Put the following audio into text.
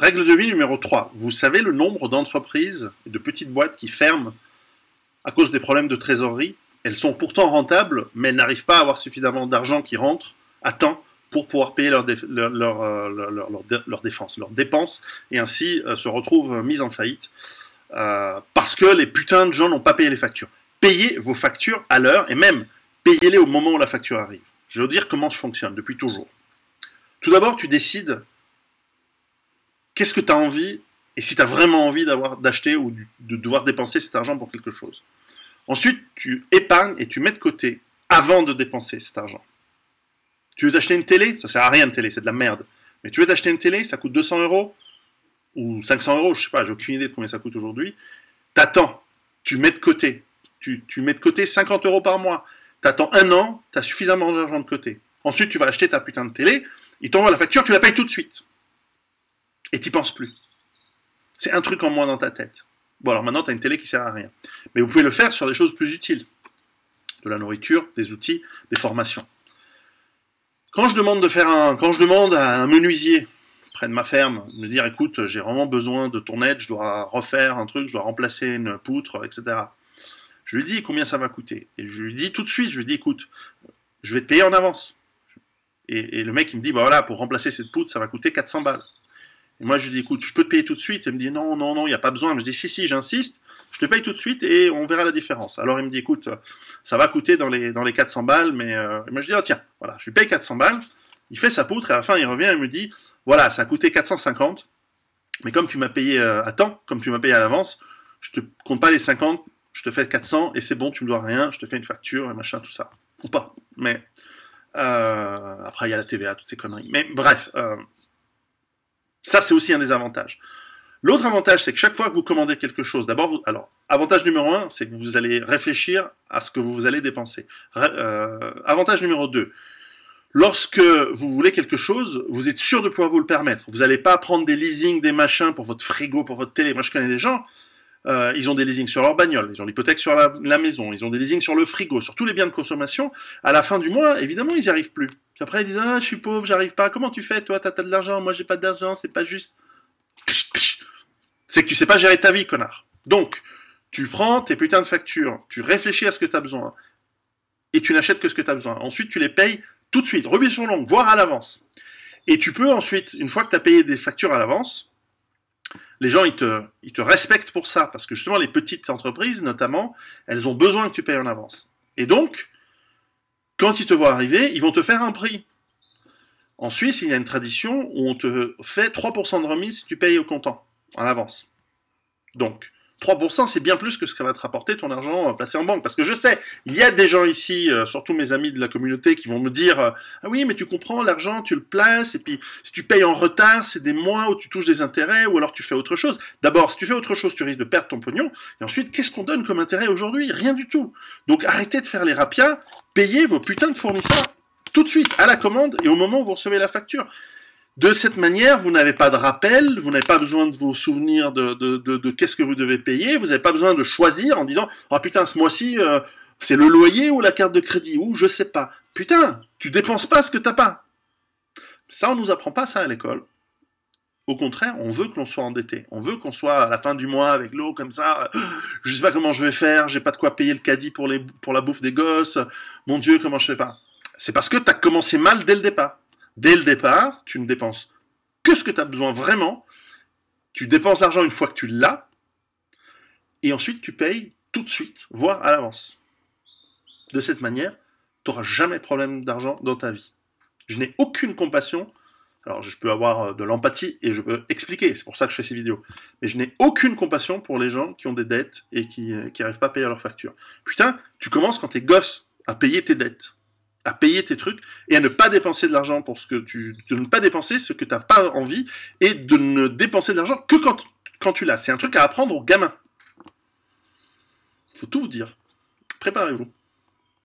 Règle de vie numéro 3. Vous savez le nombre d'entreprises et de petites boîtes qui ferment à cause des problèmes de trésorerie. Elles sont pourtant rentables, mais elles n'arrivent pas à avoir suffisamment d'argent qui rentre à temps pour pouvoir payer leurs dépenses, et ainsi se retrouvent mises en faillite parce que les putains de gens n'ont pas payé les factures. Payez vos factures à l'heure, et même payez-les au moment où la facture arrive. Je vais vous dire comment je fonctionne depuis toujours. Tout d'abord, tu décides qu'est-ce que tu as envie, et si tu as vraiment envie d'acheter ou de devoir dépenser cet argent pour quelque chose. Ensuite, tu épargnes et tu mets de côté avant de dépenser cet argent. Tu veux t'acheter une télé? Ça sert à rien, une télé, c'est de la merde. Mais tu veux t'acheter une télé, ça coûte 200 € ou 500 €, je sais pas, j'ai aucune idée de combien ça coûte aujourd'hui. T'attends, tu mets de côté. Tu mets de côté 50 € par mois. T'attends un an, t'as suffisamment d'argent de côté. Ensuite, tu vas acheter ta putain de télé, ils t'envoient la facture, tu la payes tout de suite. Et t'y penses plus. C'est un truc en moins dans ta tête. Bon, alors maintenant, t'as une télé qui sert à rien. Mais vous pouvez le faire sur des choses plus utiles. De la nourriture, des outils, des formations. Quand je demande à un menuisier près de ma ferme, de me dire, écoute, j'ai vraiment besoin de ton aide, je dois refaire un truc, je dois remplacer une poutre, etc. Je lui dis combien ça va coûter. Et je lui dis tout de suite, je lui dis, écoute, je vais te payer en avance. Et le mec, il me dit, bah voilà, pour remplacer cette poutre, ça va coûter 400 balles. Et moi, je lui dis, écoute, je peux te payer tout de suite. Il me dit, non, non, non, il n'y a pas besoin. Je dis, si, j'insiste, je te paye tout de suite et on verra la différence. Alors, il me dit, écoute, ça va coûter dans les 400 balles, mais moi, je dis, oh, tiens, voilà, je lui paye 400 balles. Il fait sa poutre et à la fin, il revient et me dit, voilà, ça a coûté 450, mais comme tu m'as payé à temps, comme tu m'as payé à l'avance, je te compte pas les 50, je te fais 400 et c'est bon, tu me dois rien, je te fais une facture et machin, tout ça. Ou pas. Mais après, il y a la TVA, toutes ces conneries. Mais bref, ça, c'est aussi un des avantages. L'autre avantage, c'est que chaque fois que vous commandez quelque chose, d'abord, alors, avantage numéro 1, c'est que vous allez réfléchir à ce que vous allez dépenser. Avantage numéro 2, lorsque vous voulez quelque chose, vous êtes sûr de pouvoir vous le permettre. Vous n'allez pas prendre des leasings, des machins pour votre frigo, pour votre télé. Moi, je connais des gens, ils ont des leasings sur leur bagnole, ils ont l'hypothèque sur la maison, ils ont des leasings sur le frigo, sur tous les biens de consommation. À la fin du mois, évidemment, ils n'y arrivent plus. Puis après, ils disent, ah, je suis pauvre, j'arrive pas. Comment tu fais, toi? T'as de l'argent, moi, j'ai pas d'argent, c'est pas juste. C'est que tu sais pas gérer ta vie, connard. Donc, tu prends tes putains de factures, tu réfléchis à ce que tu as besoin, et tu n'achètes que ce que tu as besoin. Ensuite, tu les payes tout de suite, rubis sur l'ongle, voire à l'avance. Et tu peux ensuite, une fois que tu as payé des factures à l'avance, les gens, ils te respectent pour ça, parce que justement, les petites entreprises, notamment, elles ont besoin que tu payes en avance. Et donc, quand ils te voient arriver, ils vont te faire un prix. En Suisse, il y a une tradition où on te fait 3% de remise si tu payes au comptant, en avance. Donc, 3%, c'est bien plus que ce que va te rapporter ton argent placé en banque. Parce que je sais, il y a des gens ici, surtout mes amis de la communauté, qui vont me dire ah oui, mais tu comprends, l'argent, tu le places, et puis si tu payes en retard, c'est des mois où tu touches des intérêts, ou alors tu fais autre chose. D'abord, si tu fais autre chose, tu risques de perdre ton pognon. Et ensuite, qu'est-ce qu'on donne comme intérêt aujourd'hui? Rien du tout. Donc arrêtez de faire les rapias, payez vos putains de fournisseurs tout de suite, à la commande, et au moment où vous recevez la facture. De cette manière, vous n'avez pas de rappel, vous n'avez pas besoin de vous souvenir de qu'est-ce que vous devez payer, vous n'avez pas besoin de choisir en disant « Ah putain, ce mois-ci, c'est le loyer ou la carte de crédit, ou je sais pas. » Putain, tu dépenses pas ce que t'as pas. Ça, on nous apprend pas ça à l'école. Au contraire, on veut que l'on soit endetté. On veut qu'on soit à la fin du mois avec l'eau comme ça. Je sais pas comment je vais faire, j'ai pas de quoi payer le caddie pour la bouffe des gosses. Mon Dieu, comment je fais pas? C'est parce que t'as commencé mal dès le départ. Dès le départ, tu ne dépenses que ce que tu as besoin vraiment, tu dépenses l'argent une fois que tu l'as, et ensuite tu payes tout de suite, voire à l'avance. De cette manière, tu n'auras jamais de problème d'argent dans ta vie. Je n'ai aucune compassion, alors je peux avoir de l'empathie et je peux expliquer, c'est pour ça que je fais ces vidéos, mais je n'ai aucune compassion pour les gens qui ont des dettes et qui n'arrivent pas à payer leurs factures. Putain, tu commences quand t'es gosse à payer tes dettes, à payer tes trucs et à ne pas dépenser de l'argent pour de ne pas dépenser ce que tu n'as pas envie et de ne dépenser de l'argent que quand tu l'as. C'est un truc à apprendre aux gamins. Faut tout vous dire. Préparez-vous.